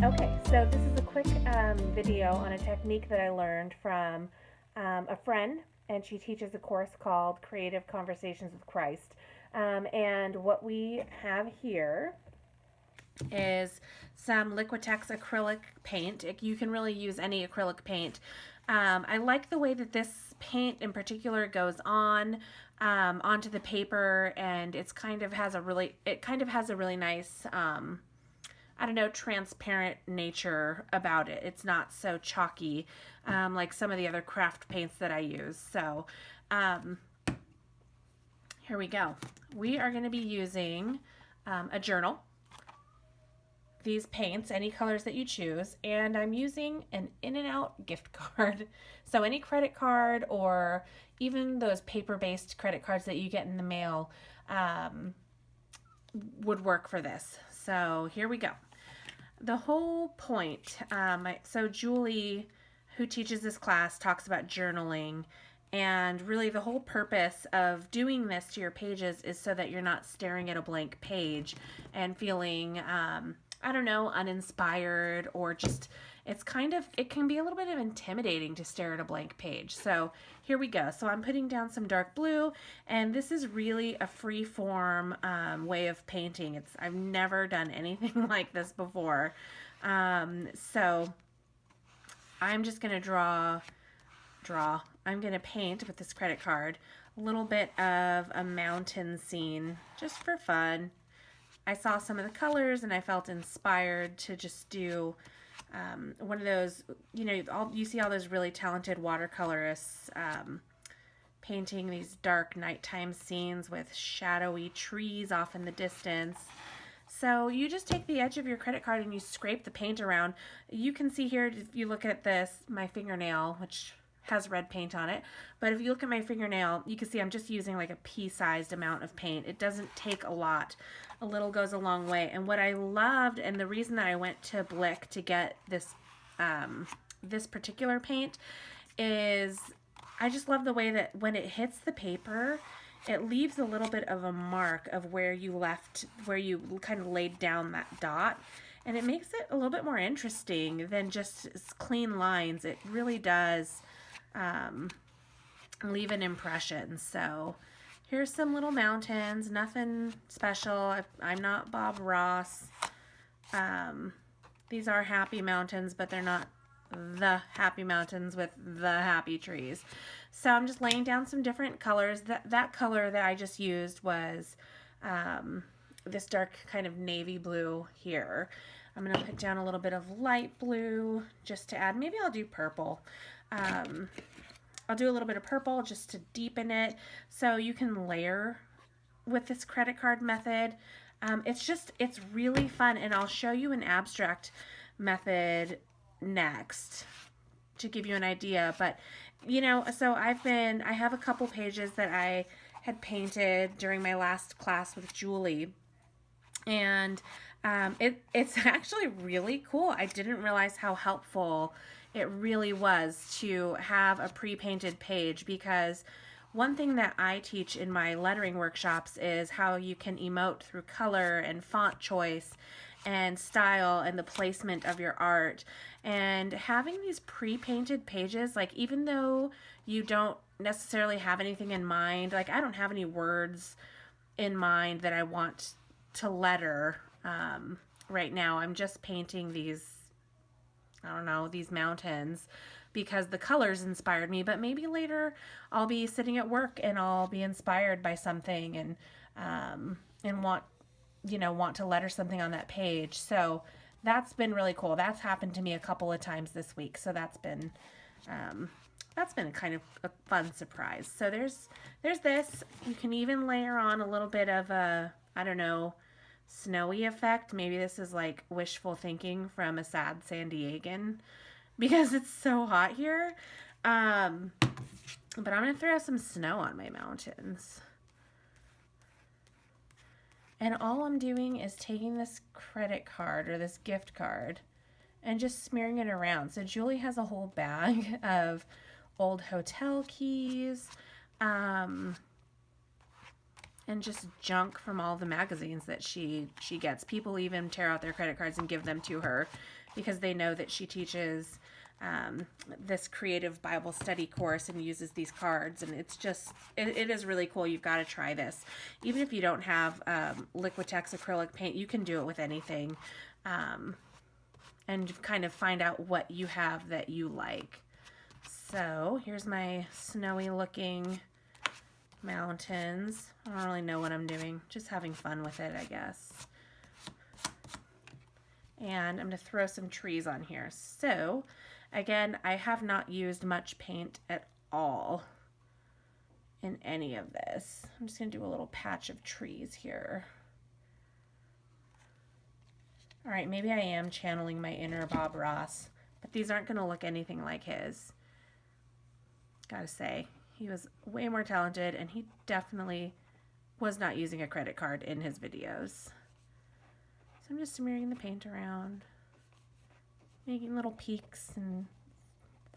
Okay, so this is a quick video on a technique that I learned from a friend, and she teaches a course called Creative Conversations with Christ. And what we have here is some Liquitex acrylic paint. You can really use any acrylic paint. I like the way that this paint in particular goes on onto the paper, and it kind of has a really nice I don't know, transparent nature about it. It's not so chalky like some of the other craft paints that I use. So here we go. We are going to be using a journal, these paints, any colors that you choose, and I'm using an In-N-Out gift card. So any credit card or even those paper-based credit cards that you get in the mail would work for this. So here we go. The whole point, so Julie, who teaches this class, talks about journaling, and really the whole purpose of doing this to your pages is so that you're not staring at a blank page and feeling, I don't know, uninspired, or just, it can be a little bit of intimidating to stare at a blank page. So here we go. So I'm putting down some dark blue, and this is really a free form way of painting. I've never done anything like this before. So I'm just going to I'm going to paint with this credit card a little bit of a mountain scene just for fun. I saw some of the colors and I felt inspired to just do one of those, you see all those really talented watercolorists painting these dark nighttime scenes with shadowy trees off in the distance. So you just take the edge of your credit card and you scrape the paint around. You can see here, if you look at this, my fingernail, which has red paint on it, but if you look at my fingernail, you can see I'm just using like a pea-sized amount of paint. It doesn't take a lot. A little goes a long way. And what I loved, and the reason that I went to Blick to get this this particular paint, is I just love the way that when it hits the paper, it leaves a little bit of a mark of where you kind of laid down that dot. And it makes it a little bit more interesting than just clean lines. It really does leave an impression. So here's some little mountains, nothing special. I'm not Bob Ross. These are happy mountains, but they're not the happy mountains with the happy trees. So I'm just laying down some different colors. That color that I just used was this dark kind of navy blue here. I'm going to put down a little bit of light blue just to add. Maybe I'll do purple. I'll do a little bit of purple just to deepen it. So you can layer with this credit card method. It's really fun, and I'll show you an abstract method next to give you an idea. But so I have a couple pages that I had painted during my last class with Julie, and it's actually really cool. I didn't realize how helpful it really was to have a pre-painted page, because one thing that I teach in my lettering workshops is how you can emote through color and font choice and style and the placement of your art. And having these pre-painted pages, like, even though you don't necessarily have anything in mind, like I don't have any words in mind that I want to letter right now. I'm just painting these, I don't know, these mountains because the colors inspired me, but maybe later I'll be sitting at work and I'll be inspired by something and want to letter something on that page. So that's been really cool. That's happened to me a couple of times this week. So that's been kind of a fun surprise. So there's this. You can even layer on a little bit of a, I don't know, snowy effect. Maybe this is like wishful thinking from a sad San Diegan because it's so hot here. But I'm going to throw some snow on my mountains. And all I'm doing is taking this credit card or this gift card and just smearing it around. So Julie has a whole bag of old hotel keys, and just junk from all the magazines that she gets. People even tear out their credit cards and give them to her because they know that she teaches this creative Bible study course and uses these cards, and it's just it is really cool. You've got to try this. Even if you don't have Liquitex acrylic paint, you can do it with anything, and kind of find out what you have that you like. So here's my snowy looking mountains. I don't really know what I'm doing, just having fun with it, I guess. And I'm going to throw some trees on here. So again, I have not used much paint at all in any of this. I'm just going to do a little patch of trees here. All right, maybe I am channeling my inner Bob Ross, but these aren't going to look anything like his. Gotta say, he was way more talented, and he definitely was not using a credit card in his videos. So I'm just smearing the paint around, making little peaks and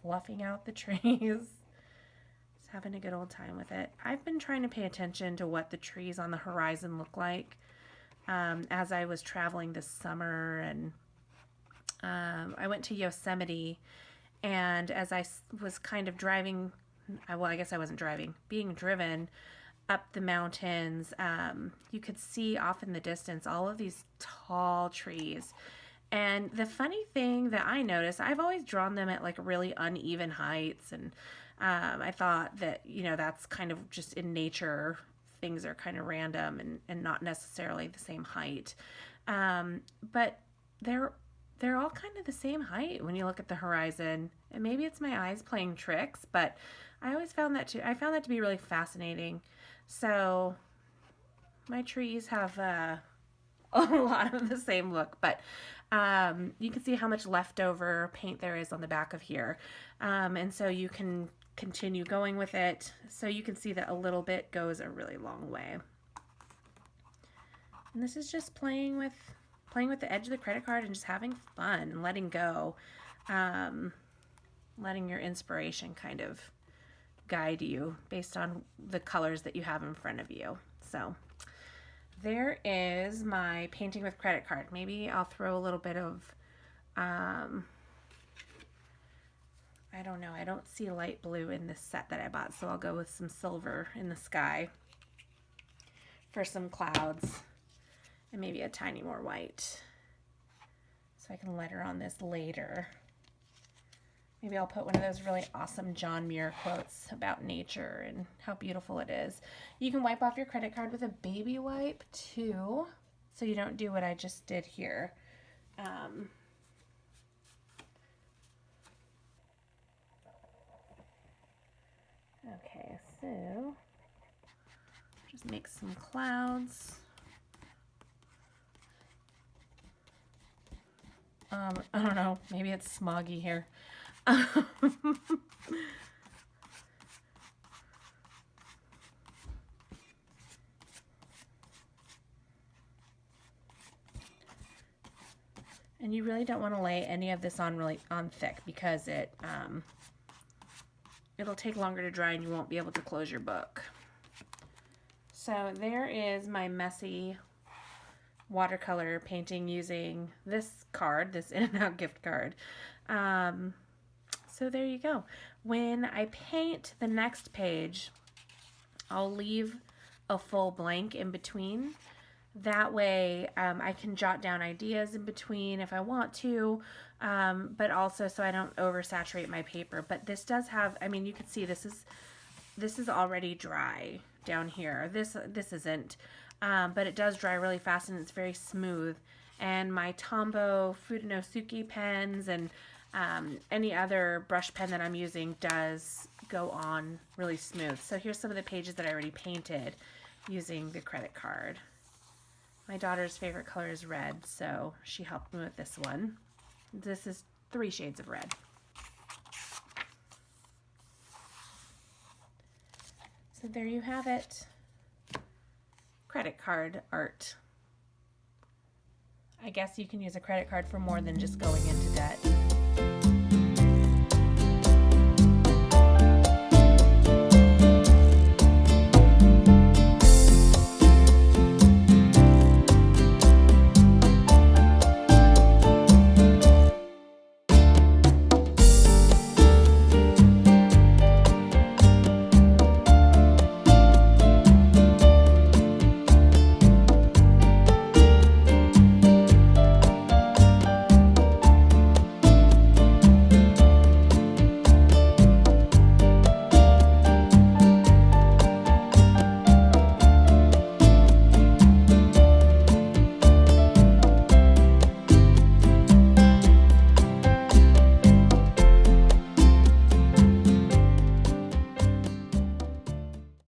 fluffing out the trees. Just having a good old time with it. I've been trying to pay attention to what the trees on the horizon look like as I was traveling this summer, and I went to Yosemite, and as I was kind of driving, well, I guess I wasn't driving, being driven up the mountains, you could see off in the distance all of these tall trees. And the funny thing that I noticed, I've always drawn them at like really uneven heights, and I thought that, you know, that's kind of just in nature. Things are kind of random and not necessarily the same height. But they're all kind of the same height when you look at the horizon. And maybe it's my eyes playing tricks, but I always found that to be really fascinating. So my trees have a lot of the same look, but you can see how much leftover paint there is on the back of here. And so you can continue going with it. So you can see that a little bit goes a really long way. And this is just playing with the edge of the credit card and just having fun and letting go. Letting your inspiration kind of guide you based on the colors that you have in front of you. So there is my painting with credit card. Maybe I'll throw a little bit of, I don't know, I don't see light blue in this set that I bought, so I'll go with some silver in the sky for some clouds, and maybe a tiny more white, so I can letter on this later. Maybe I'll put one of those really awesome John Muir quotes about nature and how beautiful it is. You can wipe off your credit card with a baby wipe too, so you don't do what I just did here. Okay, so just make some clouds. I don't know, maybe it's smoggy here. And you really don't want to lay any of this on thick, because it'll take longer to dry and you won't be able to close your book. So there is my messy watercolor painting using this card, this In-N-Out gift card. So there you go. When I paint the next page, I'll leave a full blank in between. That way I can jot down ideas in between if I want to, but also so I don't oversaturate my paper. But this does have, I mean, you can see this is already dry down here. This isn't, but it does dry really fast and it's very smooth. And my Tombow Fudenosuke pens and any other brush pen that I'm using does go on really smooth. So here's some of the pages that I already painted using the credit card. My daughter's favorite color is red, so she helped me with this one. This is 3 shades of red. So there you have it. Credit card art. I guess you can use a credit card for more than just going into debt.